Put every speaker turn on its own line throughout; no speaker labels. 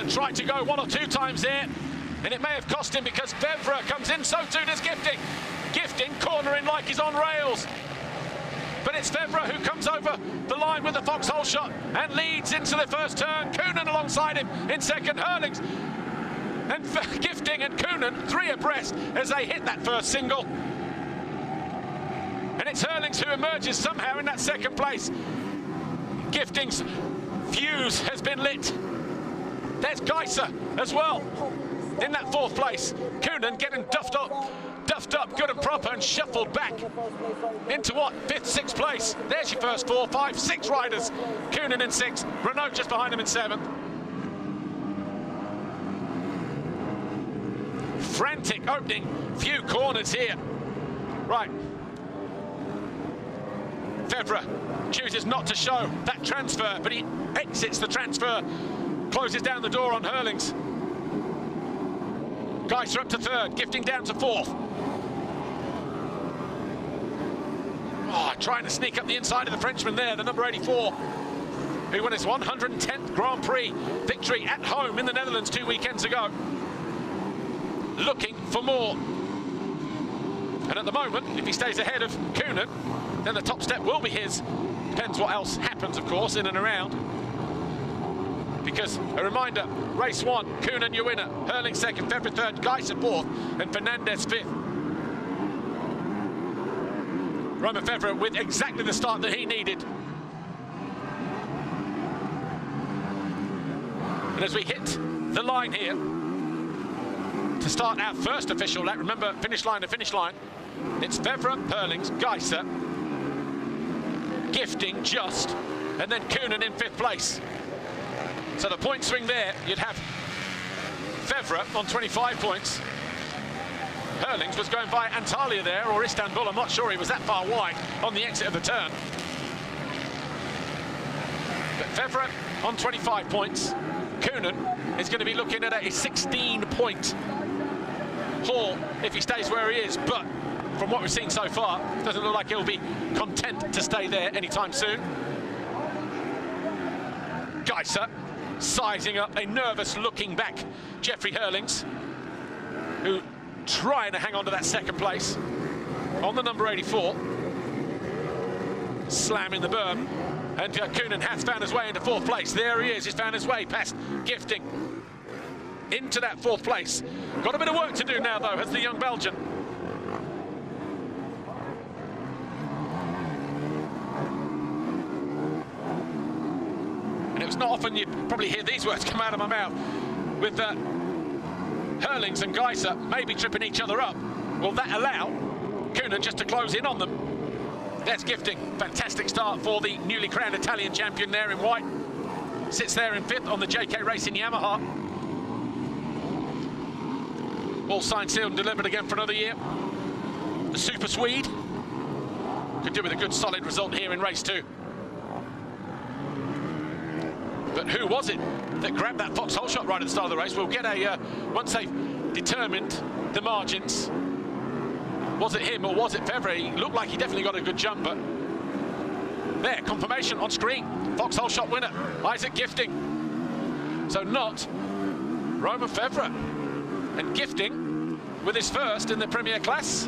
tried to go one or two times there, and it may have cost him because Fevre comes in, so too does Gifting. Gifting cornering like he's on rails. But it's Fevre who comes over the line with the foxhole shot and leads into the first turn. Koonin alongside him in second. Hurlings and Gifting and Koonin three abreast as they hit that first single. And it's Hurlings who emerges somehow in that second place. Gifting's fuse has been lit. There's Geiser as well in that fourth place. Koonin getting duffed up good and proper and shuffled back into what, fifth, sixth place. There's your first 4, 5, 6 riders. Koonin in sixth, Renault just behind him in seventh. Frantic opening few corners here. Right. Fevre chooses not to show that transfer, but he exits the transfer, closes down the door on Hurlings. Geiser up to third, Gifting down to fourth. Oh, trying to sneak up the inside of the Frenchman there, the number 84, who won his 110th Grand Prix victory at home in the Netherlands 2 weekends ago. Looking for more. And at the moment, if he stays ahead of Koonin, then the top step will be his. Depends what else happens, of course, in and around. Because, a reminder, race one, Koonin your winner, Hurling second, Fevre third, Geiser fourth, and Fernandez fifth. Romain Fevre with exactly the start that he needed. And as we hit the line here, to start our first official lap, remember, finish line to finish line, it's Fevre, Hurlings, Geiser, Gifting just, and then Koonin in fifth place. So the point swing there, you'd have Fevre on 25 points. Hurlings was going by Antalya there, or Istanbul, I'm not sure he was that far wide on the exit of the turn. But Fevre on 25 points. Koonin is going to be looking at a 16-point haul if he stays where he is, but from what we've seen so far, it doesn't look like he'll be content to stay there anytime soon. Geiser sizing up a nervous looking back Jeffrey Hurlings, who trying to hang on to that second place on the number 84, slamming the berm, and Koonin has found his way into fourth place. There he is, he's found his way past Gifting into that fourth place. Got a bit of work to do now though, has the young Belgian. And it was not often you'd probably hear these words come out of my mouth with Hurlings and Geiser maybe tripping each other up. Will that allow Koonin just to close in on them? There's Gifting. Fantastic start for the newly crowned Italian champion there in white. Sits there in fifth on the JK Racing Yamaha. All signed, sealed and delivered again for another year. The Super Swede could do with a good solid result here in race 2. But who was it that grabbed that foxhole shot right at the start of the race? We'll get a, once they've determined the margins, was it him or was it Fevre? He looked like he definitely got a good jump, but there, confirmation on screen. Foxhole shot winner, Isaac Gifting. So not Romain Fevre. And Gifting with his first in the Premier class.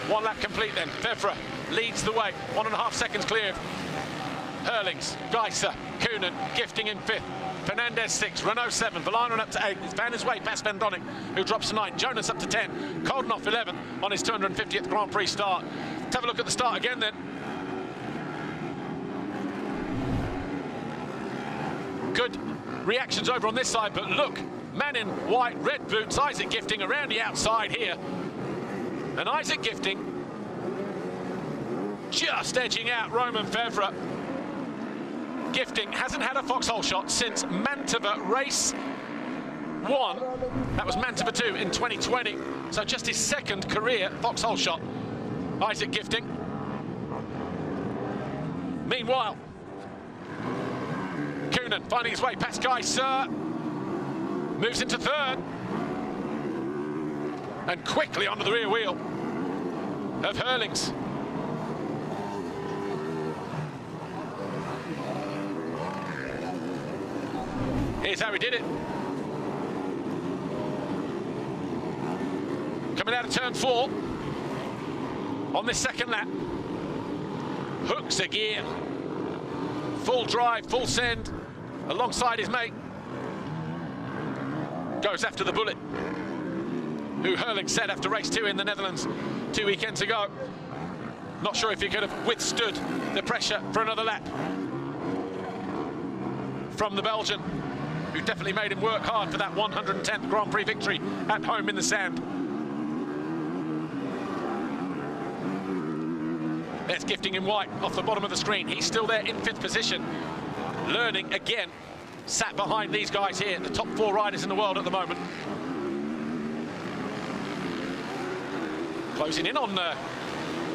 One lap complete then. Fevre leads the way. 1.5 seconds clear of Hurlings, Geiser, Koonin, Gifting in fifth. Fernandez 6, Renault 7, Villano up to 8. He's found his way past Vendonic, who drops to 9. Jonas up to 10. Koldenhoff 11 on his 250th Grand Prix start. Let's have a look at the start again then. Good reactions over on this side, but look, man in white, red boots, Isaac Gifting around the outside here. And Isaac Gifting just edging out Romain Fevre. Gifting hasn't had a foxhole shot since Mantova race 1. That was Mantova 2 in 2020. So just his second career foxhole shot. Isaac Gifting. Meanwhile, Koonin finding his way past Geiser. Moves into third. And quickly onto the rear wheel. of Hurlings. Here's how he did it. Coming out of turn 4 on this second lap. Hooks a gear. Full drive, full send, alongside his mate. Goes after the bullet, who Hurling said after race 2 in the Netherlands 2 weekends ago. Not sure if he could have withstood the pressure for another lap from the Belgian, who definitely made him work hard for that 110th Grand Prix victory at home in the sand. There's Gifting in white off the bottom of the screen. He's still there in 5th position, learning again, sat behind these guys here, the top 4 riders in the world at the moment. Closing in on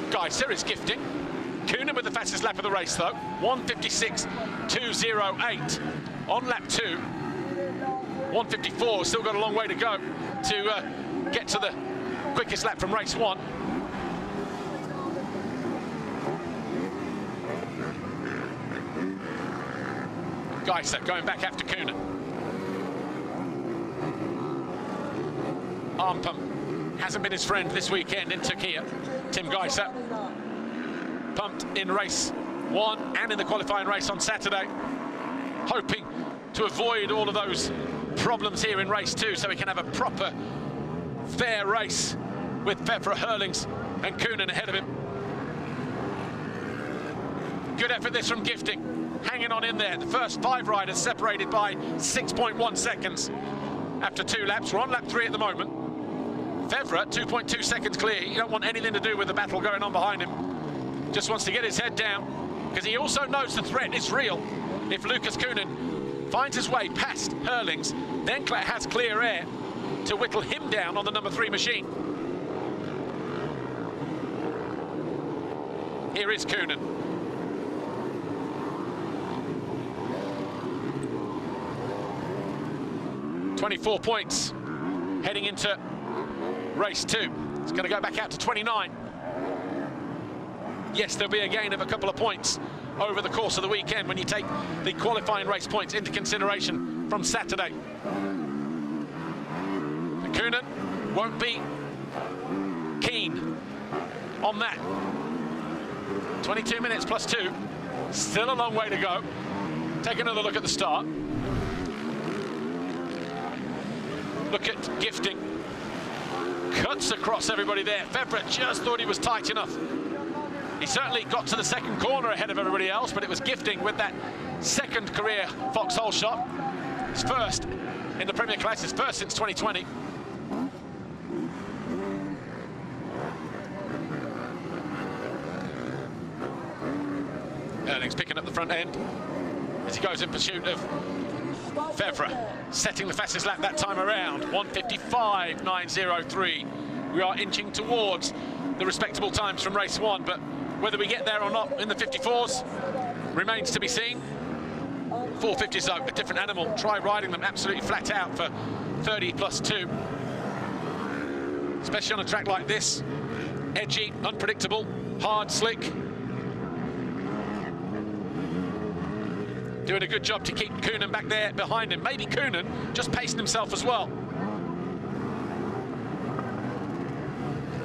Geiser is Gifting. Kuhnen with the fastest lap of the race though, 1:56.208 on lap 2. 1:54, still got a long way to go to get to the quickest lap from race 1. Geiser going back after Kuhnen. Arm pump hasn't been his friend this weekend in Turkey. Tim Geiser pumped in race 1 and in the qualifying race on Saturday, hoping to avoid all of those problems here in race 2 so he can have a proper, fair race with Fevre, Hurlings and Kuhnen ahead of him. Good effort this from Gifting, hanging on in there. The first 5 riders separated by 6.1 seconds after 2 laps. We're on lap 3 at the moment. Fevre, 2.2 seconds clear. You don't want anything to do with the battle going on behind him. Just wants to get his head down, because he also knows the threat is real. If Lucas Kuhnen finds his way past Hurlings, then has clear air to whittle him down on the number 3 machine. Here is Kuhnen. .24 points heading into race 2. It's going to go back out to 29. Yes, there'll be a gain of a couple of points over the course of the weekend when you take the qualifying race points into consideration from Saturday. Kuhnen won't be keen on that. 22 minutes plus 2. Still a long way to go. Take another look at the start. Look at Gifting. Cuts across everybody there. Fevre just thought he was tight enough. He certainly got to the second corner ahead of everybody else, but it was Gifting with that second career foxhole shot. His first in the Premier Class, his first since 2020. Hurlings picking up the front end as he goes in pursuit of Fevre, setting the fastest lap that time around, 1:55.903. We are inching towards the respectable times from race 1, but whether we get there or not in the 54s remains to be seen. 450s though, a different animal. Try riding them absolutely flat out for 30 plus 2. Especially on a track like this. Edgy, unpredictable, hard, slick. Doing a good job to keep Kuhnen back there behind him. Maybe Kuhnen just pacing himself as well.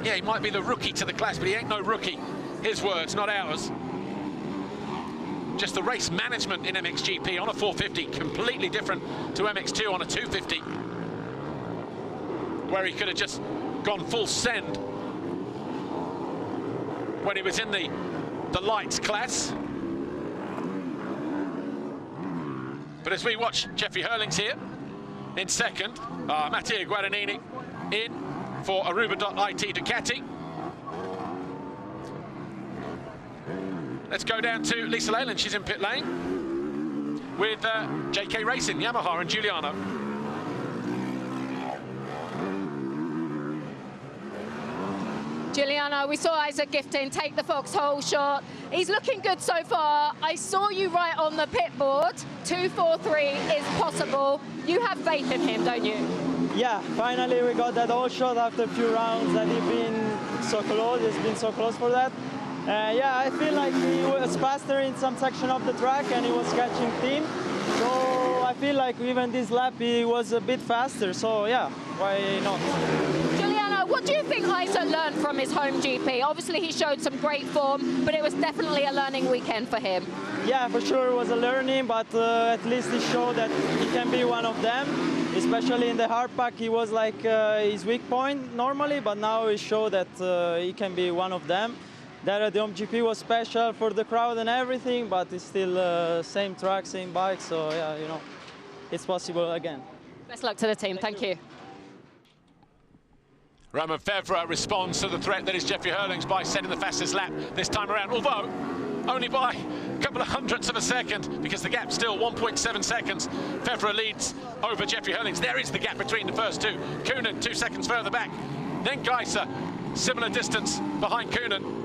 Yeah, he might be the rookie to the class, but he ain't no rookie. His words, not ours. Just the race management in MXGP on a 450, completely different to MX2 on a 250, where he could have just gone full send when he was in the lights class. But as we watch Jeffrey Hurlings here in second, Mattia Guadagnini in for Aruba.IT Ducati. Let's go down to Lisa Leyland. She's in pit lane with JK Racing, Yamaha and Giuliano.
Giuliano, we saw Isaac Gifting take the foxhole shot. He's looking good so far. I saw you right on the pit board. 2:43 is possible. You have faith in him, don't you?
Yeah, finally we got that all shot after a few rounds that he's been so close. He's been so close for that. Yeah, I feel like he was faster in some section of the track and he was catching team. So I feel like even this lap he was a bit faster. So yeah, why not?
Giuliano, what do you think Isaac learned from his home GP? Obviously he showed some great form, but it was definitely a learning weekend for him.
Yeah, for sure it was a learning, but at least he showed that he can be one of them. Especially in the hard pack, he was like his weak point normally, but now he showed that he can be one of them. That the home GP was special for the crowd and everything, but it's still same track, same bike, so yeah, you know, it's possible again.
Best luck to the team, thank you.
Romain Febvre responds to the threat that is Jeffrey Herlings by setting the fastest lap this time around, although only by a couple of hundredths of a second, because the gap's still 1.7 seconds. Febvre leads over Jeffrey Herlings. There is the gap between the first two. Koenen 2 seconds further back. Then Geiser, similar distance behind Koenen.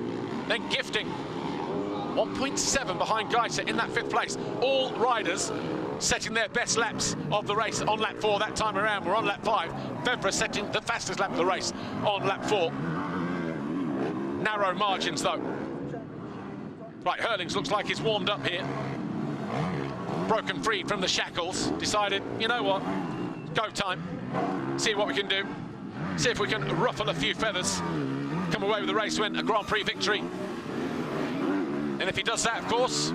Then Gifting, 1.7 behind Geiser in that 5th place. All riders setting their best laps of the race on lap 4 that time around. We're on lap 5. Febvre setting the fastest lap of the race on lap 4. Narrow margins though. Right, Herlings looks like he's warmed up here. Broken free from the shackles. Decided, you know what, go time. See what we can do. See if we can ruffle a few feathers. Come away with the race win, a Grand Prix victory. And if he does that, of course,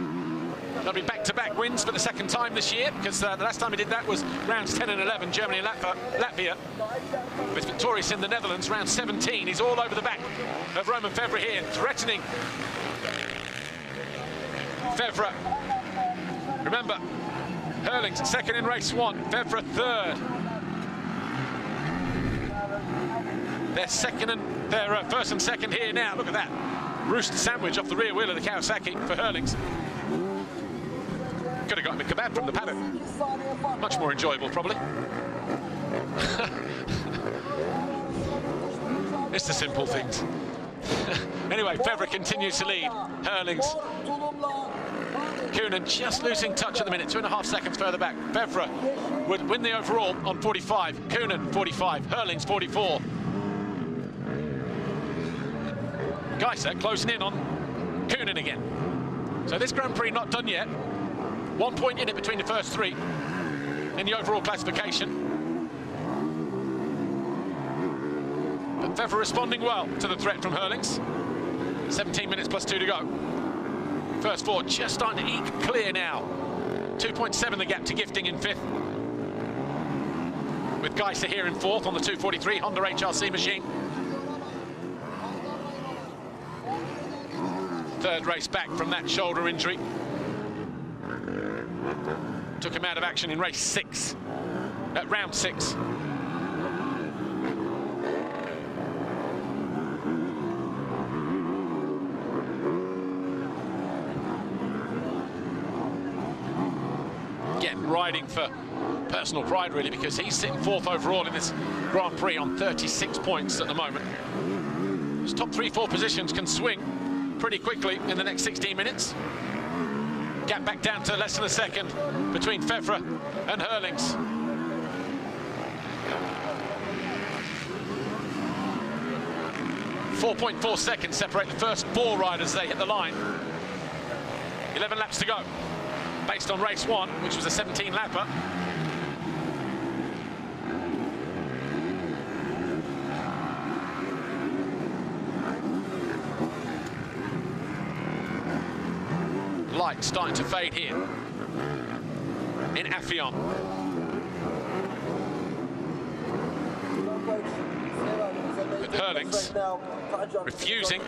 there'll be back-to-back wins for the 2nd time this year, because the last time he did that was rounds 10 and 11, Germany and Latvia. With victorious in the Netherlands, round 17. He's all over the back of Romain Febvre here, threatening Febvre. Remember, Herlings 2nd in race 1, Febvre 3rd. They're 1st and 2nd here now. Look at that. Rooster sandwich off the rear wheel of the Kawasaki for Herlings. Could have got him a kebab from the paddock. Much more enjoyable, probably. It's the simple things. Anyway, Febvre continues to lead. Herlings. Koenen just losing touch at the minute, 2.5 seconds further back. Febvre would win the overall on 45. Koenen 45. Herlings 44. Geiser closing in on Koenen again. So this Grand Prix not done yet. 1 point in it between the first 3 in the overall classification. But Febvre responding well to the threat from Herlings. 17 minutes plus 2 to go. First 4 just starting to eke clear now. 2.7 the gap to Gifting in 5th. With Geiser here in 4th on the 243 Honda HRC machine. 3rd race back from that shoulder injury. Took him out of action in race 6, at round 6. Again, riding for personal pride really, because he's sitting 4th overall in this Grand Prix on 36 points at the moment. His top 3-4 positions can swing pretty quickly in the next 16 minutes. Gap back down to less than a second between Febvre and Herlings. .4 seconds separate the first 4 riders as they hit the line. 11 laps to go, based on race 1, which was a 17-lapper. Light starting to fade here in Affion. But Herlings, refusing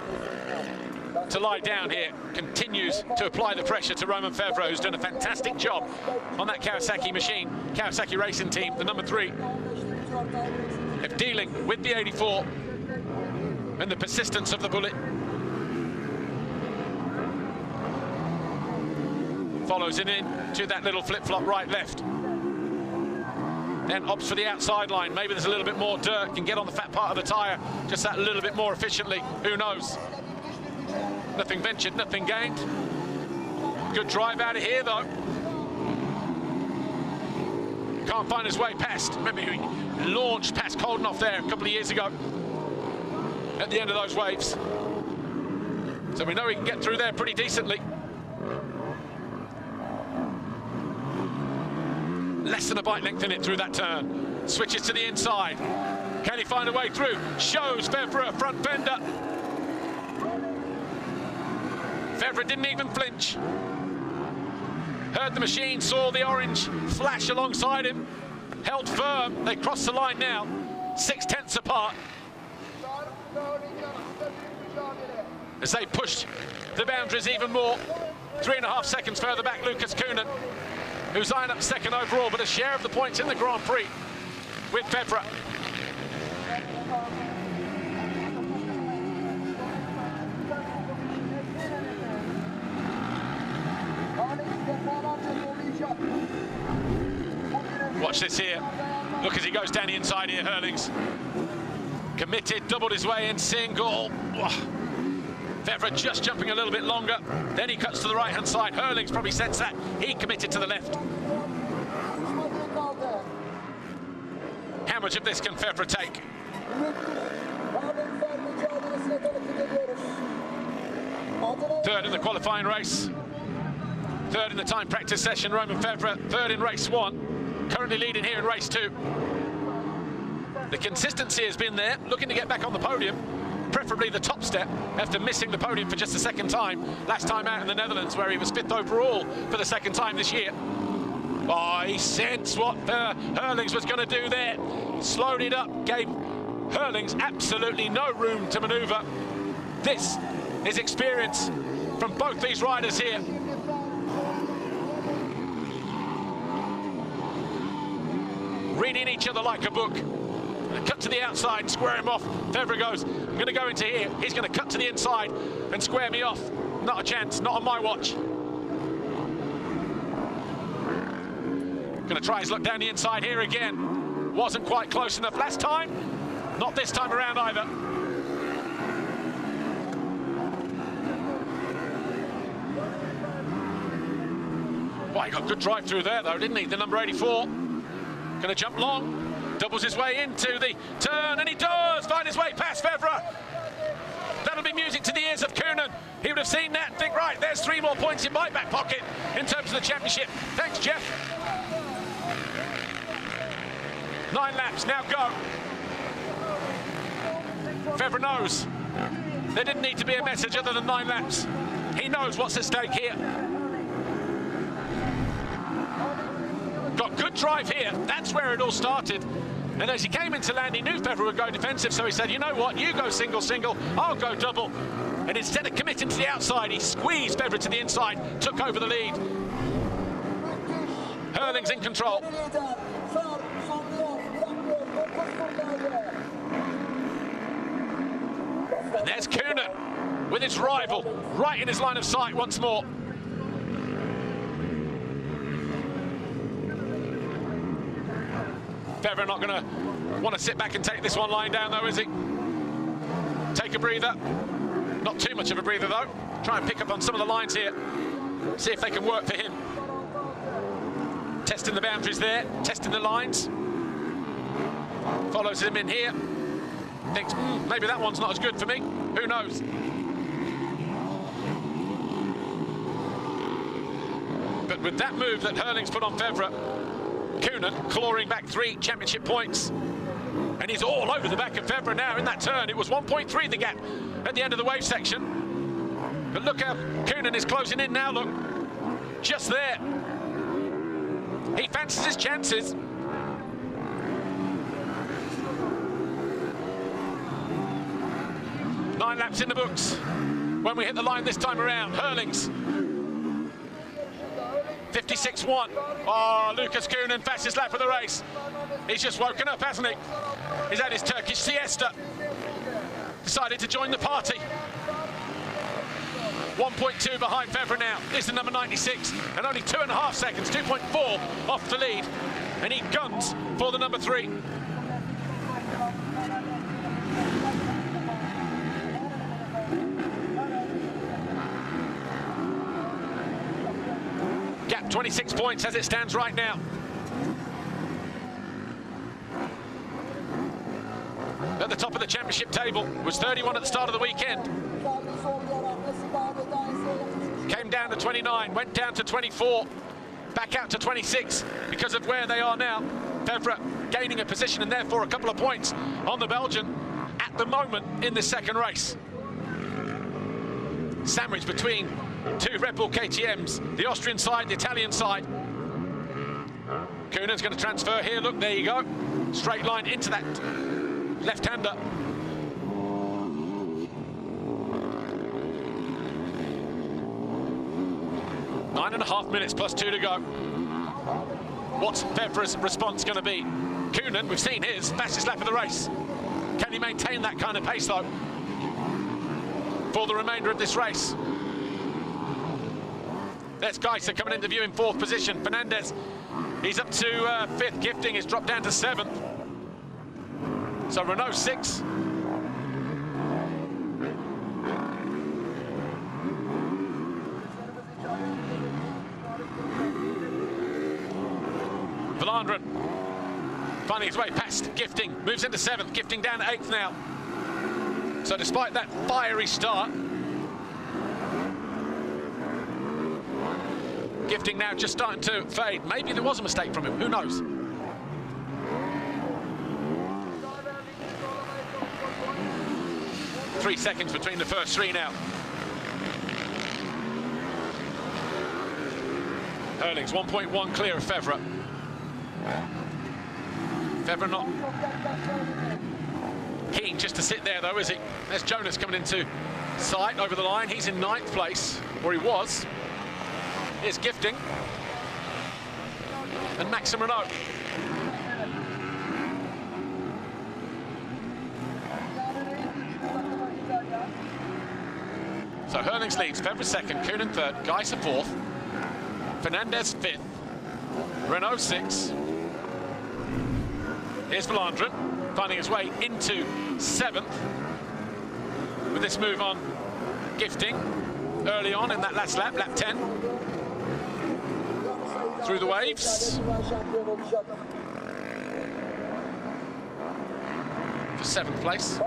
to lie down here, continues to apply the pressure to Romain Febvre, who's done a fantastic job on that Kawasaki machine, Kawasaki Racing Team, the number 3, of dealing with the 84 and the persistence of the bullet. Follows it in to that little flip-flop right-left. Then opts for the outside line. Maybe there's a little bit more dirt, can get on the fat part of the tyre just that little bit more efficiently. Who knows? Nothing ventured, nothing gained. Good drive out of here, though. Can't find his way past. Remember, he launched past Koldenhoff there a couple of years ago at the end of those waves. So we know he can get through there pretty decently. Less than a bike length in it through that turn. Switches to the inside. Can he find a way through? Shows Febvre front fender. Febvre didn't even flinch. Heard the machine, saw the orange flash alongside him. Held firm. They cross the line now. 6/10 apart. As they pushed the boundaries even more. 3.5 seconds further back, Lucas Kuhnen, who's eyeing up second overall, but a share of the points in the Grand Prix with Febvre. Watch this here. Look as he goes down the inside here, Herlings. Committed, doubled his way in single. Febvre just jumping a little bit longer. Then he cuts to the right-hand side. Herlings probably sensed that. He committed to the left. How much of this can Febvre take? Third in the qualifying race. Third in the time practice session, Romain Febvre. Third in race 1. Currently leading here in race 2. The consistency has been there, looking to get back on the podium. Preferably the top step after missing the podium for just the second time. Last time out in the Netherlands, where he was 5th overall for the second time this year. Oh, he sensed what Herlings was going to do there. Slowed it up, gave Herlings absolutely no room to manoeuvre. This is experience from both these riders here. Reading each other like a book. Cut to the outside, square him off. Febvre goes, I'm going to go into here. He's going to cut to the inside and square me off. Not a chance, not on my watch. Going to try his luck down the inside here again. Wasn't quite close enough last time. Not this time around either. Well, he got good drive through there though, didn't he? The number 84. Going to jump long. Doubles his way into the turn, and he does find his way past Febvre. That'll be music to the ears of Kuhnen. He would have seen that and think, right, there's 3 more points in my back pocket in terms of the championship. Thanks, Jeff. 9 laps, now go. Febvre knows there didn't need to be a message other than 9 laps. He knows what's at stake here. Got good drive here. That's where it all started. And as he came into land, he knew Febvre would go defensive, so he said, you know what, you go single, I'll go double. And instead of committing to the outside, he squeezed Febvre to the inside, took over the lead. Herlings in control. And there's Kuhnen with his rival right in his line of sight once more. Febvre not going to want to sit back and take this one lying down though, is he? Take a breather. Not too much of a breather though. Try and pick up on some of the lines here. See if they can work for him. Testing the boundaries there, testing the lines. Follows him in here. Thinks, maybe that one's not as good for me. Who knows? But with that move that Herlings put on Febvre, Kuhnen clawing back 3 championship points. And he's all over the back of Febvre now in that turn. It was 1.3 the gap at the end of the wave section. But look how Kuhnen is closing in now, look. Just there. He fancies his chances. Nine laps in the books. When we hit the line this time around, Herlings. 56.1. Oh, Lucas Kuhnen, fastest lap of the race. He's just woken up, hasn't he? He's had his Turkish siesta. Decided to join the party. 1.2 behind Febvre now. This is number 96, and only 2.5 seconds, 2.4 off the lead. And he guns for the number 3. Gap 26 points as it stands right now. at the top of the championship table, was 31 at the start of the weekend. Came down to 29, went down to 24, back out to 26 because of where they are now. Febvre gaining a position and therefore a couple of points on the Belgian at the moment in this second race. Sandwiched between two Red Bull KTMs, the Austrian side, the Italian side. Koenen's going to transfer here. Look, there you go. Straight line into that left-hander. Nine and a half minutes plus 2 to go. What's Fevre's response going to be? Koenen, we've seen his fastest lap of the race. Can he maintain that kind of pace, though, for the remainder of this race? There's Geiser coming into view in 4th position. Fernandez, he's up to 5th. Gifting is dropped down to 7th. So Renault 6. Vlaanderen finding his way past Gifting, moves into 7th. Gifting down to 8th now. So despite that fiery start, Gifting now just starting to fade. Maybe there was a mistake from him, who knows? Three seconds between the first three now. Hurlings 1.1 clear of Fevre. Fevre not keen just to sit there though, is he? There's Jonas coming into sight over the line. He's in 9th place, or he was. Here's Gifting and Maxim Renault. So Hurlings leads, Fevre 2nd, Koenen 3rd, Geiser 4th, Fernandez 5th, Renault 6th. Here's Vlaanderen finding his way into 7th with this move on Gifting early on in that last lap, lap 10. Through the waves. For 7th place.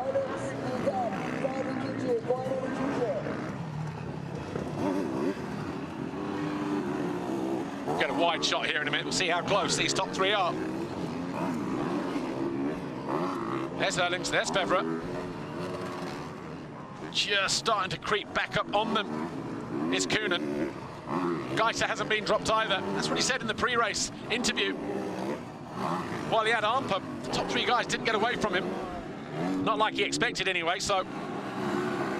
We'll get a wide shot here in a minute. We'll see how close these top 3 are. There's Hurlings, there's Fevre. Just starting to creep back up on them is Koenen. Geiser hasn't been dropped either. That's what he said in the pre-race interview. While he had arm pump, the top 3 guys didn't get away from him. Not like he expected anyway, so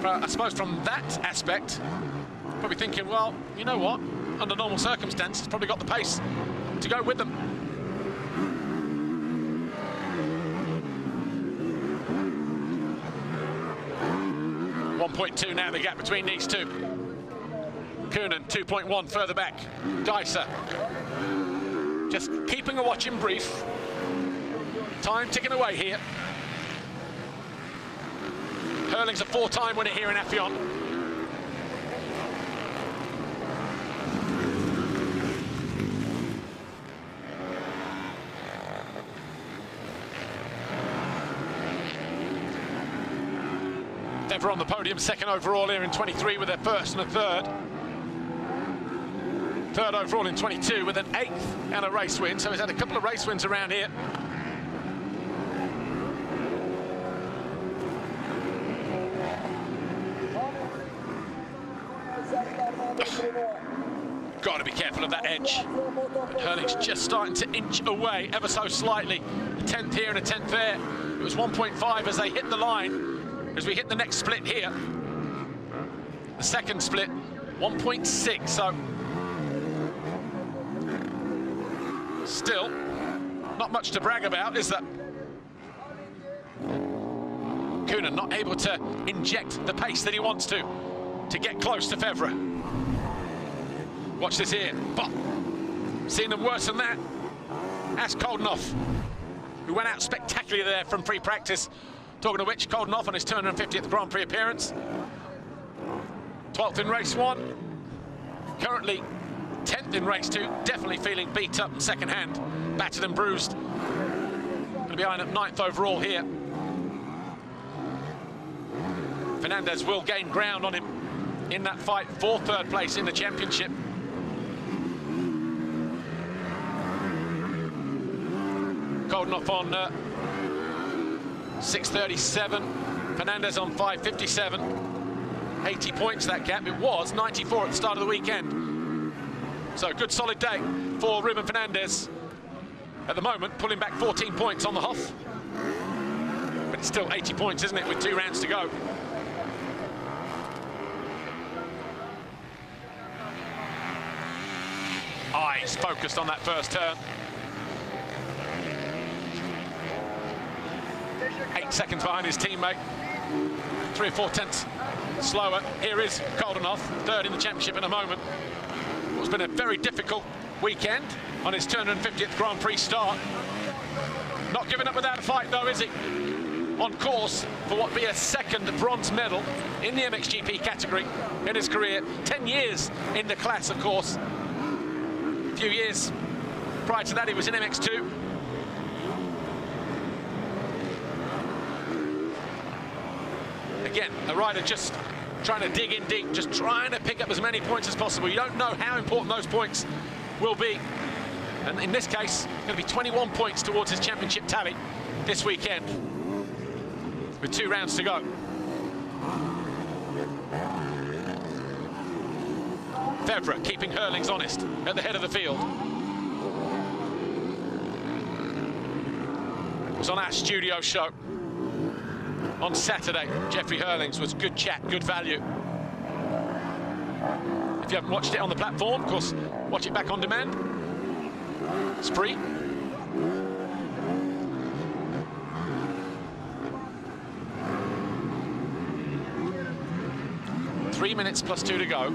I suppose from that aspect, probably thinking, well, you know what? Under normal circumstances, probably got the pace to go with them. .2 now the gap between these two. Koenen 2.1 further back. Geiser just keeping a watch in brief. Time ticking away here. Hurlings a 4-time winner here in Affion. Fevre on the podium, 2nd overall here in 23 with their 1st and a 3rd. 3rd overall in 22 with an 8th and a race win, so he's had a couple of race wins around here. Got to be careful of that edge. Hurlings just starting to inch away ever so slightly. A 10th here and a 10th there. It was 1.5 as they hit the line. As we hit the next split here, the 2nd split, 1.6, so still not much to brag about, is that? Koenen not able to inject the pace that he wants to get close to Fevre. Watch this here, but seen them worse than that. That's Koldenhoff, who went out spectacularly there from free practice. Talking of which, Koldenhoff on his 250th Grand Prix appearance. 12th in race 1. Currently 10th in race 2. Definitely feeling beat up second hand. Battered and bruised. Going to be eyeing up 9th overall here. Fernandez will gain ground on him in that fight for third place in the championship. Koldenoff on 6:37, Fernandez on 5:57. 80 points that gap. It was 94 at the start of the weekend. So good solid day for Ruben Fernandez. At the moment, pulling back 14 points on the Hoff. But it's still 80 points, isn't it, with 2 rounds to go. Eyes focused on that first turn. 8 seconds behind his teammate. 3 or 4 tenths slower. Here is Koldenoff, third in the championship in a moment. It's been a very difficult weekend on his 250th Grand Prix start. Not giving up without a fight though, is he? On course for what will be a second bronze medal in the MXGP category in his career. 10 years in the class, of course. A few years prior to that, he was in MX2. Again, a rider just trying to dig in deep, just trying to pick up as many points as possible. You don't know how important those points will be. And in this case, going to be 21 points towards his championship tally this weekend, with 2 rounds to go. Fevre keeping Herlings honest at the head of the field. It was on our studio show on Saturday. Jeffrey Herlings was good chat, good value. If you haven't watched it on the platform, of course, watch it back on demand. It's free. Three minutes plus 2 to go.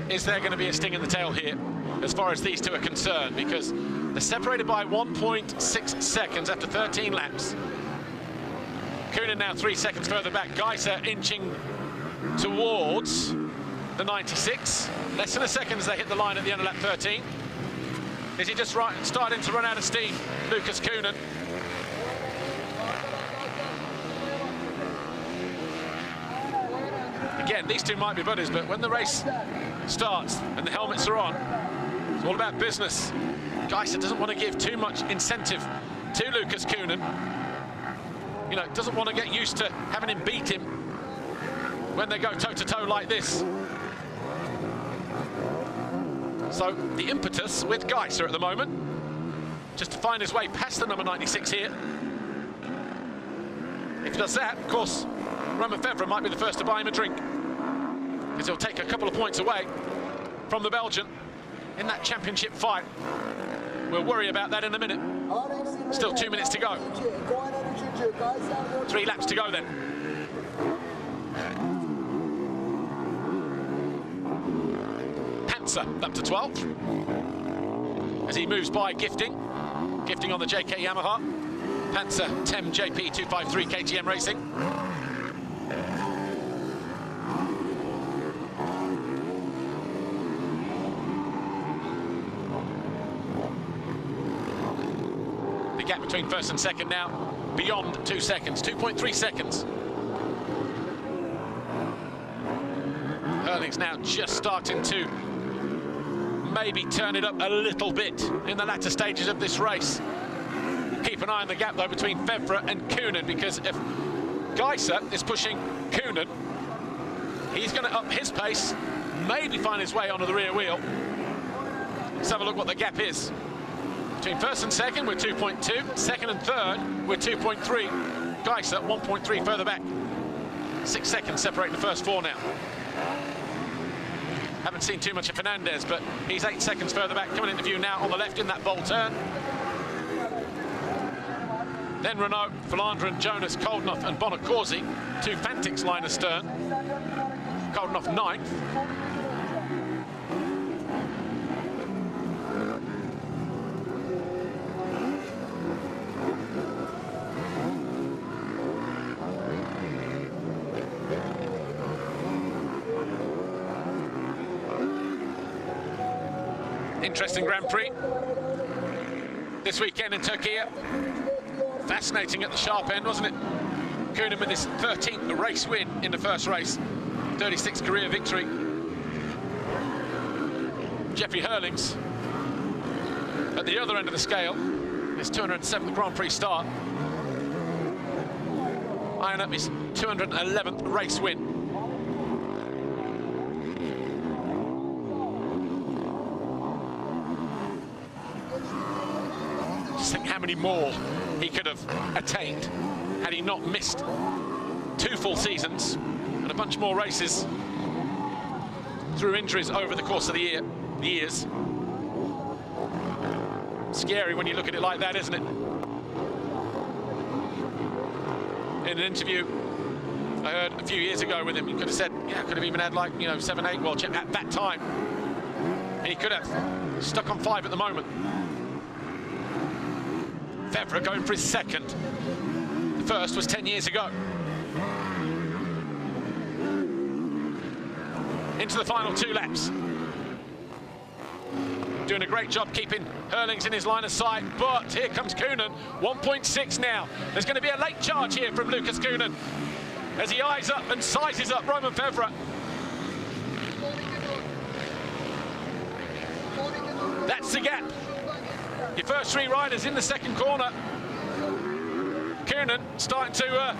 Is there going to be a sting in the tail here as far as these two are concerned? Because they're separated by 1.6 seconds after 13 laps. Kühnen now 3 seconds further back. Geiser inching towards the 96. Less than a second as they hit the line at the end of lap 13. Is he just starting to run out of steam, Lucas Kühnen? Again, these two might be buddies, but when the race starts and the helmets are on, it's all about business. Geiser doesn't want to give too much incentive to Lucas Kühnen. You know, doesn't want to get used to having him beat him when they go toe-to-toe like this. So the impetus with Geiser at the moment, just to find his way past the number 96 here. If he does that, of course, Romain Fevre might be the first to buy him a drink, because he'll take a couple of points away from the Belgian in that championship fight. We'll worry about that in a minute. Still 2 minutes to go. 3 laps to go then. Panzer up to 12th as he moves by Gifting on the JK Yamaha. Panzer TEM JP 253 KTM Racing. The gap between first and second now beyond 2 seconds, 2.3 seconds. Herlings now just starting to maybe turn it up a little bit in the latter stages of this race. Keep an eye on the gap though between Fevre and Kühnen, because if Geiser is pushing Kühnen, he's going to up his pace, maybe find his way onto the rear wheel. Let's have a look what the gap is. Between first and second, we're 2.2. Second and third, we're 2.3. Geiser 1.3 further back. 6 seconds separating the first 4 now. Haven't seen too much of Fernandez, but he's 8 seconds further back, coming into view now on the left in that bold turn. Then Renault, Flandrin, Jonas, Koldenoff and Bonacorsi. 2 Fantics line astern. Koldenoff 9th. Interesting Grand Prix this weekend in Turkey. Fascinating at the sharp end, wasn't it? Kühnen with his 13th race win in the first race, 36th career victory. Jeffrey Herlings at the other end of the scale, his 207th Grand Prix start. Eyeing up his 211th race win. Just think how many more he could have attained had he not missed 2 full seasons and a bunch more races through injuries over the course of the years. Scary when you look at it like that, isn't it? In an interview I heard a few years ago with him, he could have said, yeah, I could have even had like, 7, 8 world champ at that time. And he could have stuck on 5 at the moment. Febvre going for his second. The first was 10 years ago. Into the final 2 laps. Doing a great job keeping Herlings in his line of sight, but here comes Kühnen, 1.6 now. There's going to be a late charge here from Lucas Kühnen as he eyes up and sizes up Romain Febvre. That's the gap. Your first 3 riders in the second corner. Kühnen starting to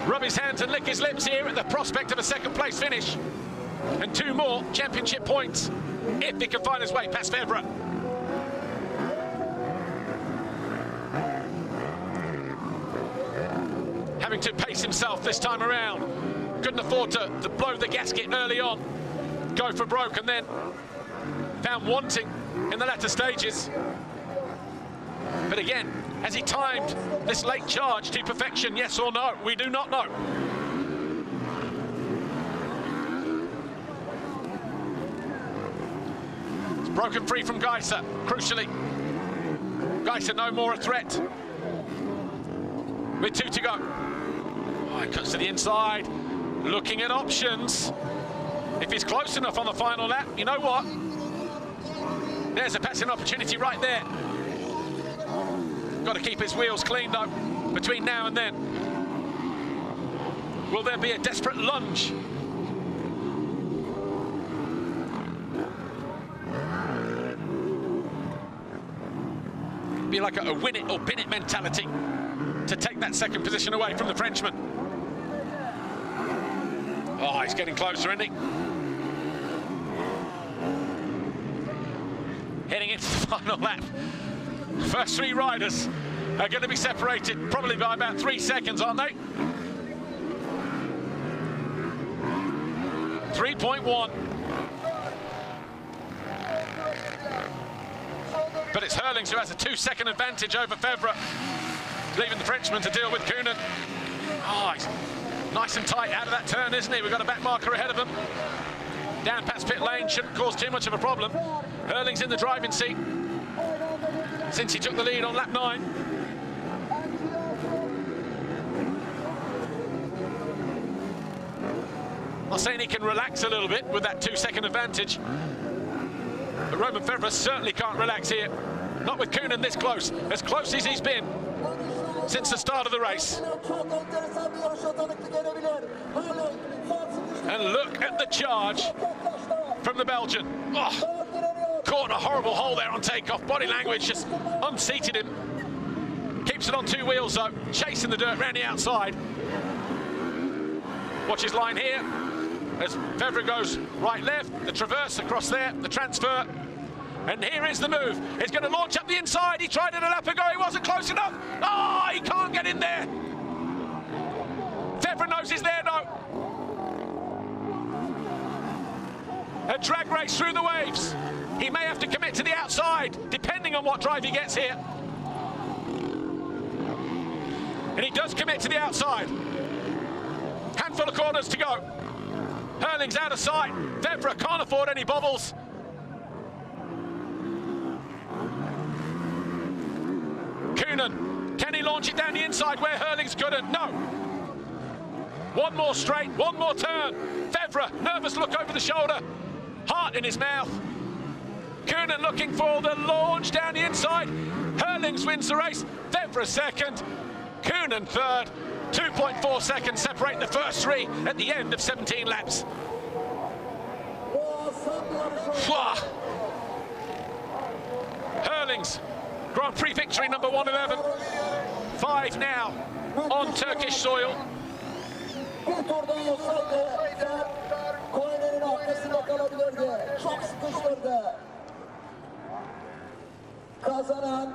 rub his hands and lick his lips here at the prospect of a second place finish. And 2 more championship points if he can find his way past Febvre. Having to pace himself this time around. Couldn't afford to blow the gasket early on. Go for broke and then found wanting in the latter stages. But again, has he timed this late charge to perfection, yes or no? We do not know. It's broken free from Geiser, crucially. Geiser no more a threat. With 2 to go. Oh, he cuts to the inside, looking at options. If he's close enough on the final lap, you know what? There's a passing opportunity right there. Got to keep his wheels clean though, between now and then. Will there be a desperate lunge? Be like a win it or bin it mentality to take that second position away from the Frenchman. Oh, he's getting closer, isn't he? Heading into the final lap. First 3 riders are going to be separated probably by about 3 seconds, aren't they? 3.1. But it's Herlings who has a 2-second advantage over Febvre, leaving the Frenchman to deal with Kühnen. Oh, he's nice and tight out of that turn, isn't he? We've got a back marker ahead of him. Down past pit lane, shouldn't cause too much of a problem. Herlings in the driving seat since he took the lead on lap 9. Not saying he can relax a little bit with that 2-second advantage, but Romain Febvre certainly can't relax here. Not with Kühnen this close as he's been since the start of the race. And look at the charge from the Belgian. Oh, caught in a horrible hole there on takeoff. Body language just unseated him. Keeps it on 2 wheels though, chasing the dirt round the outside. Watch his line here as Febvre goes right-left, the traverse across there, the transfer. And here is the move. He's going to launch up the inside. He tried it a lap ago. He wasn't close enough. Oh, he can't get in there. Febvre knows he's there, though. A drag race through the waves. He may have to commit to the outside, depending on what drive he gets here. And he does commit to the outside. Handful of corners to go. Herlings out of sight. Febvre can't afford any bobbles. Kühnen, can he launch it down the inside where Herlings couldn't? No. One more straight, one more turn. Febvre, nervous look over the shoulder, heart in his mouth. Kühnen looking for the launch down the inside. Herlings wins the race. Febvre second, Kühnen third. 2.4 seconds separating the first three at the end of 17 laps. Hurling's Grand Prix victory number 111. 5 now on Turkish soil.
Bir turda olsaydı Koyun'un arkasında kalabilirdi. Çok sıkıştırdı. Kazanan